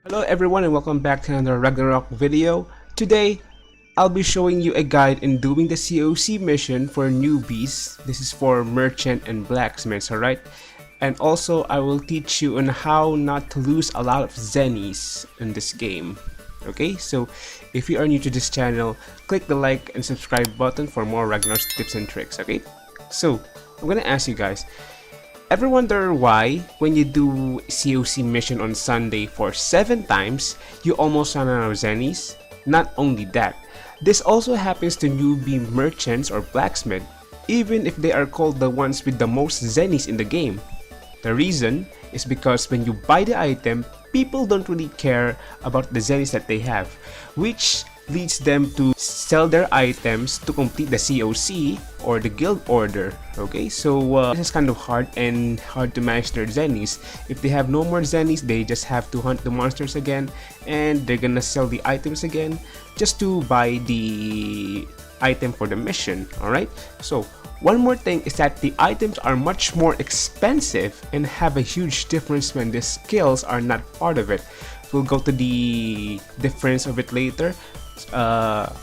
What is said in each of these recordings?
Hello everyone and welcome back to another Ragnarok video. Today, I'll be showing you a guide in doing the COC mission for newbies. This is for merchant and blacksmiths, alright? And also, I will teach you on how not to lose a lot of zennies in this game. Okay, so if you are new to this channel, click the like and subscribe button for more Ragnarok tips and tricks, okay? So, I'm gonna ask you guys, ever wonder why when you do COC mission on Sunday for 7 times, you almost run out of zennies? Not only that, this also happens to newbie merchants or blacksmith, even if they are called the ones with the most zennies in the game. The reason is because when you buy the item, people don't really care about the zennies that they have, which leads them to sell their items to complete the COC or the guild order. Okay, so this is kind of hard to manage their zennies. If they have no more zennies, they just have to hunt the monsters again, and they're gonna sell the items again just to buy the item for the mission. Alright, so one more thing is that the items are much more expensive and have a huge difference when the skills are not part of it. We'll go to the difference of it later.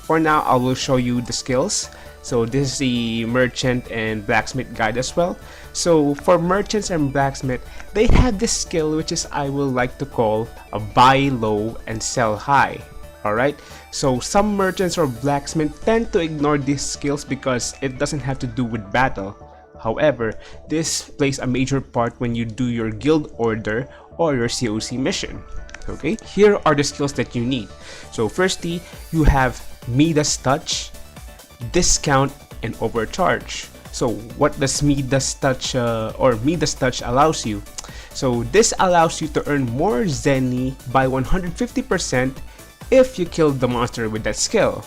For now, I will show you the skills. So this is the merchant and blacksmith guide as well. So for merchants and blacksmith, they have this skill which is I will like to call a buy low and sell high. Alright, so some merchants or blacksmith tend to ignore these skills because it doesn't have to do with battle. However, this plays a major part when you do your guild order or your COC mission. Okay, here are the skills that you need. So firstly, you have Midas Touch, Discount, and Overcharge. So what does Midas Touch or Midas Touch allows you? So this allows you to earn more zenny by 150% if you kill the monster with that skill.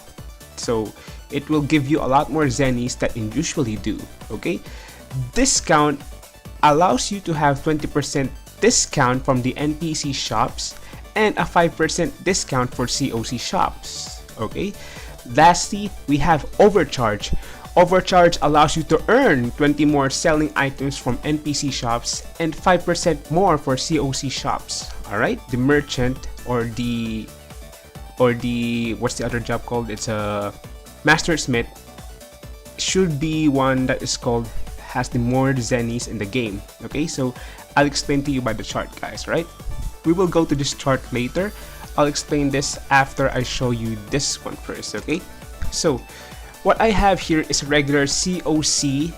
So it will give you a lot more zennies that you usually do. Okay, Discount allows you to have 20% discount from the NPC shops and a 5% discount for COC shops. Okay, lastly, we have Overcharge. Overcharge allows you to earn 20 more selling items from NPC shops and 5% more for COC shops. Alright, the merchant or the what's the other job called? It's a master smith should be one that is called has the more zennies in the game. Okay, so I'll explain to you by the chart, guys, right? We will go to this chart later. I'll explain this after I show you this one first, okay? So, what I have here is regular COC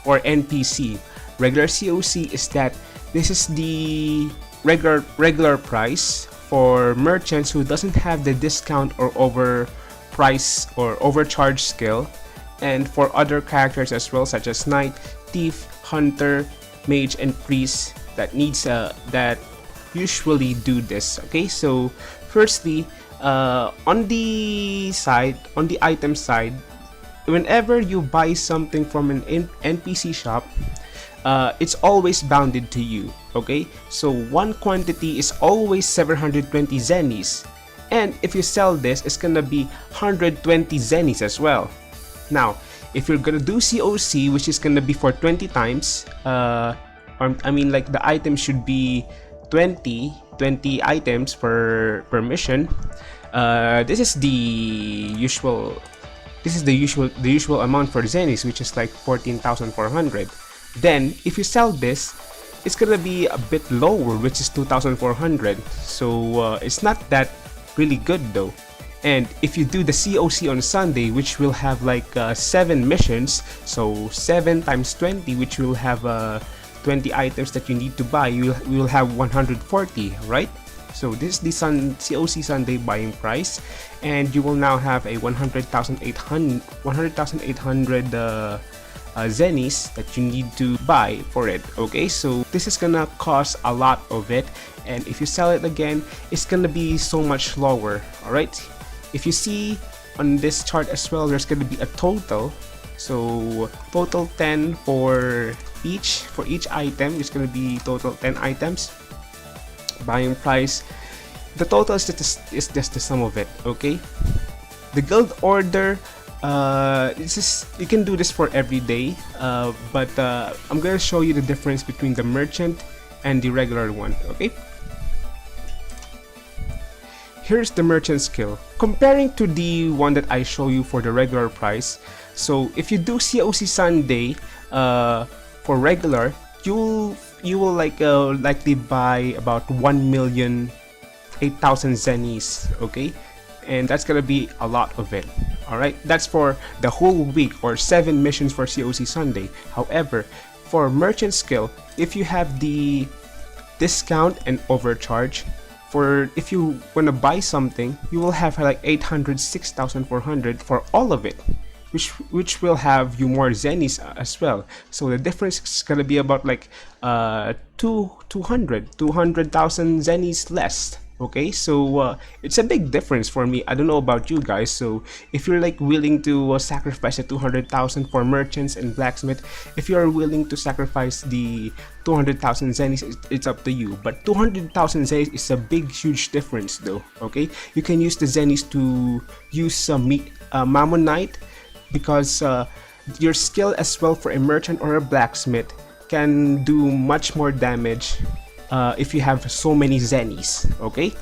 or NPC. Regular COC is that this is the regular price for merchants who doesn't have the discount or overprice or overcharge skill, and for other characters as well, such as knight, thief, hunter, mage, and priest that needs that usually do this. Okay, so firstly, on the item side, whenever you buy something from an NPC shop, it's always bounded to you. Okay, so one quantity is always 720 zennies, and if you sell this, it's gonna be 120 zennies as well. Now, if you're gonna do COC, which is gonna be for 20 times, I mean, like the item should be 20 items per mission. This is the usual amount for zennies, which is like 14,400. Then if you sell this, it's gonna be a bit lower, which is 2,400. So it's not that really good though. And if you do the COC on Sunday, which will have like 7 missions, so 7 times 20, which will have 20 items that you need to buy, you will have 140, right? So this is the COC Sunday buying price, and you will now have a 100,800 zennies that you need to buy for it. Okay, so this is gonna cost a lot of it, and if you sell it again, it's gonna be so much lower. All right, if you see on this chart as well, there's gonna be a total. So total 10 for each item. It's gonna be total 10 items. Buying price, the total is just the sum of it. Okay, the guild order, you can do this for every day, but I'm gonna show you the difference between the merchant and the regular one. Okay, here's the merchant skill. Comparing to the one that I show you for the regular price, so if you do COC Sunday for regular, you will likely buy about 1,008,000 zennies, okay? And that's gonna be a lot of it. Alright, that's for the whole week or 7 missions for COC Sunday. However, for merchant skill, if you have the discount and overcharge, for if you wanna buy something, you will have like 806,400 for all of it, which will have you more zennies as well. So the difference is gonna be about like 200,000 zennies less. Okay, so it's a big difference for me. I don't know about you guys. So if you're like willing to sacrifice the 200,000 for merchants and blacksmith, if you're willing to sacrifice the 200,000 zennies, it's up to you. But 200,000 zennies is a big, huge difference, though. Okay, you can use the zennies to use some Mammonite, because your skill as well for a merchant or a blacksmith can do much more damage if you have so many zennies. Okay,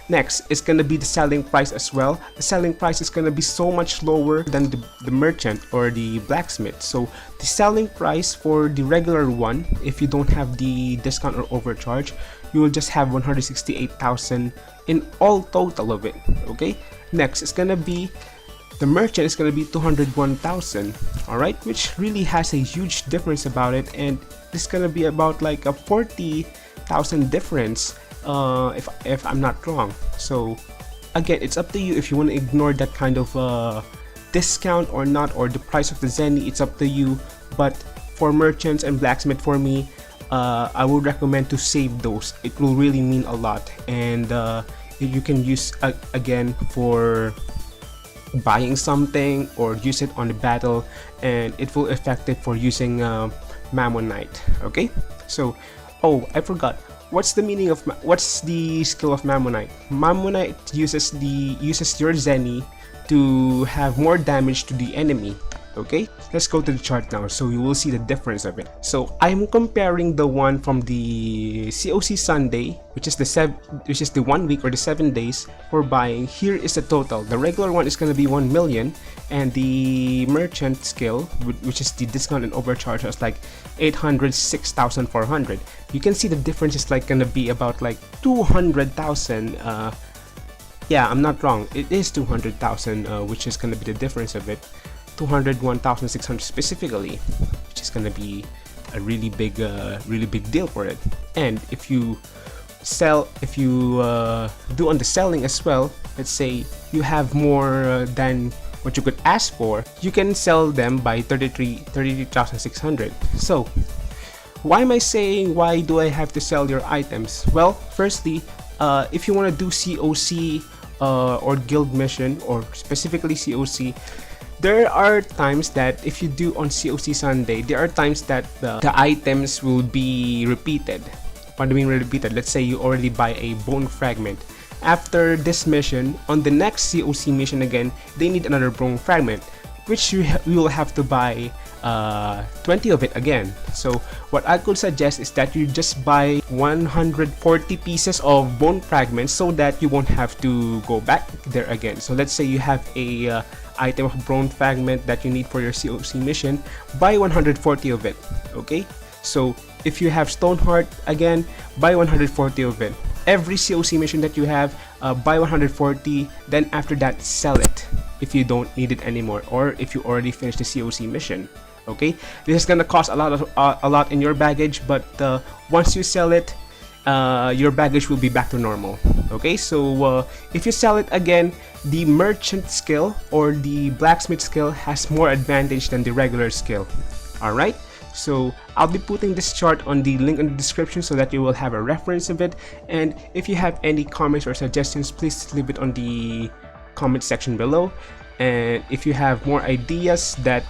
next is gonna be the selling price as well. The selling price is gonna be so much lower than the merchant or the blacksmith. So the selling price for the regular one, if you don't have the discount or overcharge, you will just have 168,000 in all total of it. Okay, next is gonna be the merchant is gonna be 201,000. all right, which really has a huge difference about it, and this is gonna be about like a 40,000 difference if I'm not wrong. So again, it's up to you if you want to ignore that kind of discount or not, or the price of the zenny. It's up to you. But for merchants and blacksmith, for me, I would recommend to save those. It will really mean a lot, and you can use again for buying something or use it on the battle, and it will effective for using Mammonite. Okay, so I forgot, what's the meaning of what's the skill of Mammonite? Mammonite uses your zenny to have more damage to the enemy. Okay, let's go to the chart now, so you will see the difference of it. So I'm comparing the one from the COC Sunday, which is the 1 week or the 7 days for buying. Here is the total. The regular one is going to be 1 million, and the merchant skill, which is the discount and overcharge, is like 806,400. You can see the difference is like going to be about like 200,000. Yeah, I'm not wrong, it is 200,000, which is going to be the difference of it. 201,600 specifically, which is gonna be a really big deal for it. And if you do on the selling as well, let's say you have more than what you could ask for, you can sell them by 33,600. So why am I saying why do I have to sell your items? Well, firstly, if you want to do COC or guild mission, or specifically COC, there are times that if you do on COC Sunday, there are times that the items will be repeated. What do you mean repeated? Let's say you already buy a bone fragment. After this mission, on the next COC mission again, they need another bone fragment, which you will have to buy 20 of it again. So what I could suggest is that you just buy 140 pieces of bone fragments so that you won't have to go back there again. So let's say you have a item of bone fragment that you need for your COC mission, buy 140 of it. Okay, so if you have Stoneheart, again, buy 140 of it. Every COC mission that you have, buy 140, then after that sell it if you don't need it anymore, or if you already finished the COC mission. Okay, this is gonna cost a lot in your baggage, but once you sell it, your baggage will be back to normal. Okay, so if you sell it again, the merchant skill or the blacksmith skill has more advantage than the regular skill. Alright, so I'll be putting this chart on the link in the description so that you will have a reference of it, and if you have any comments or suggestions, please leave it on the comment section below. And if you have more ideas that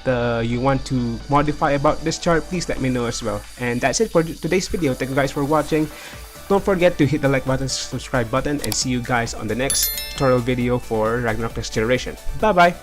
you want to modify about this chart, please let me know as well. And that's it for today's video. Thank you guys for watching. Don't forget to hit the like button, subscribe button, and see you guys on the next tutorial video for Ragnarok Next Generation. Bye bye!